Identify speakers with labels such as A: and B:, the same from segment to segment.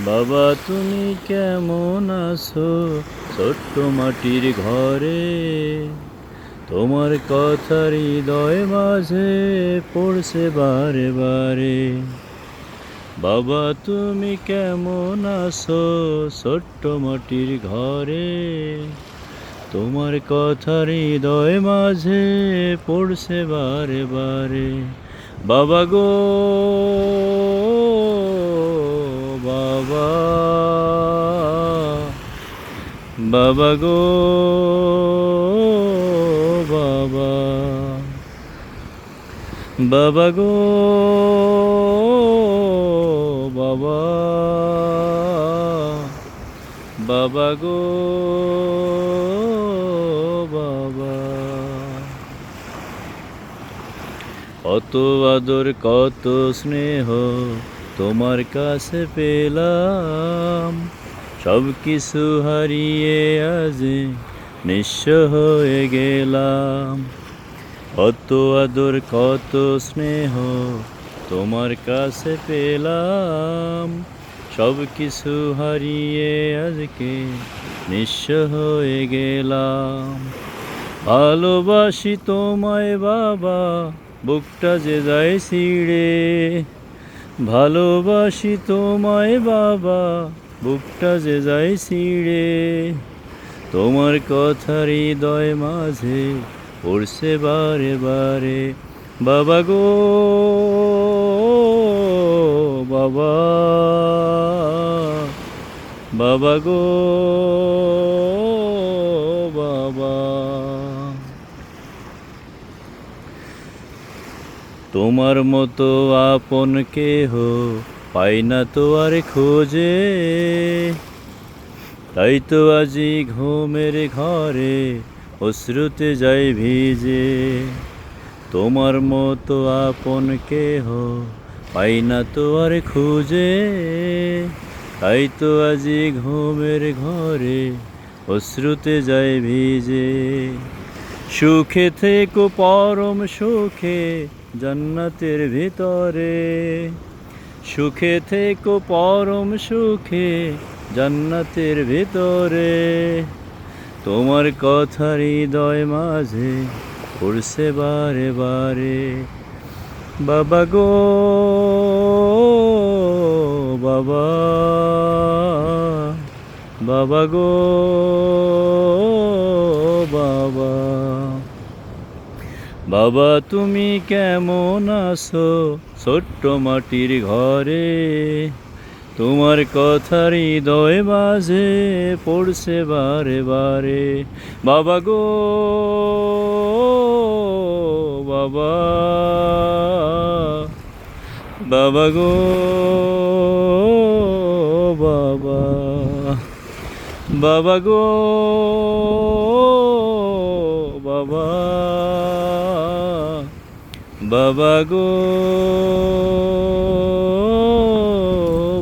A: বাবা তুমি কেমন আছো ছোট্ট মাটির ঘরে? তোমার কথা হৃদয় মাঝে পড়ছে বারে বারে। বাবা তুমি কেমন আছো ছোট্ট মাটির ঘরে? তোমার কথা হৃদয় মাঝে পড়ছে বারে বারে। বাবা গো বাবা, বাবা গো বাবা, বাবা গো বাবা, বাবা গো বাবা। কত আদর কত স্নেহ তোমার কাছে পেলাম, সব কিছু হারিয়ে আজ নিঃস্ব হয়ে গেলাম। কত আদর কত স্নেহ তোমার কাছে পেলাম, সব কিছু হারিয়ে আজকে নিঃস্ব হয়ে গেলাম। ভালোবাসি তোমায় বাবা, বুকটা যে যায় ছিঁড়ে। ভালোবাসি তোমায় বাবা, বুকটা যে যায় ছিঁড়ে। তোমার কথা হৃদয় মাঝে পড়ছে বারে বারে। বাবা গো বাবা, বাবা গো বাবা। তোমার মতো আপন কেহ পাই না তো আর খোঁজে, তাই তো আজি ঘুমের ঘরে অশ্রুতে যাই ভিজে। তোমার মতো আপন কেহ পাই না তো আর খুঁজে, তাই তো আজি ঘুমের ঘরে অশ্রুতে যাই ভিজে। সুখে থেকো পরম সুখে জান্নাতের ভিতরে, সুখে থেকো পরম সুখে জান্নাতের ভিতরে। তোমার কথা হৃদয় মাঝে পড়ছে বারে বারে। বাবা গো বাবা, বাবা গো বাবা, বাবা তুমি কেমন আছো ছোট্ট মাটির ঘরে? তোমার কথা হৃদয় মাঝে পড়ছে বারে বারে। বাবা গো বাবা, বাবা গো বাবা, বাবা গো বাবা, বাবা গো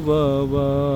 A: বাবা।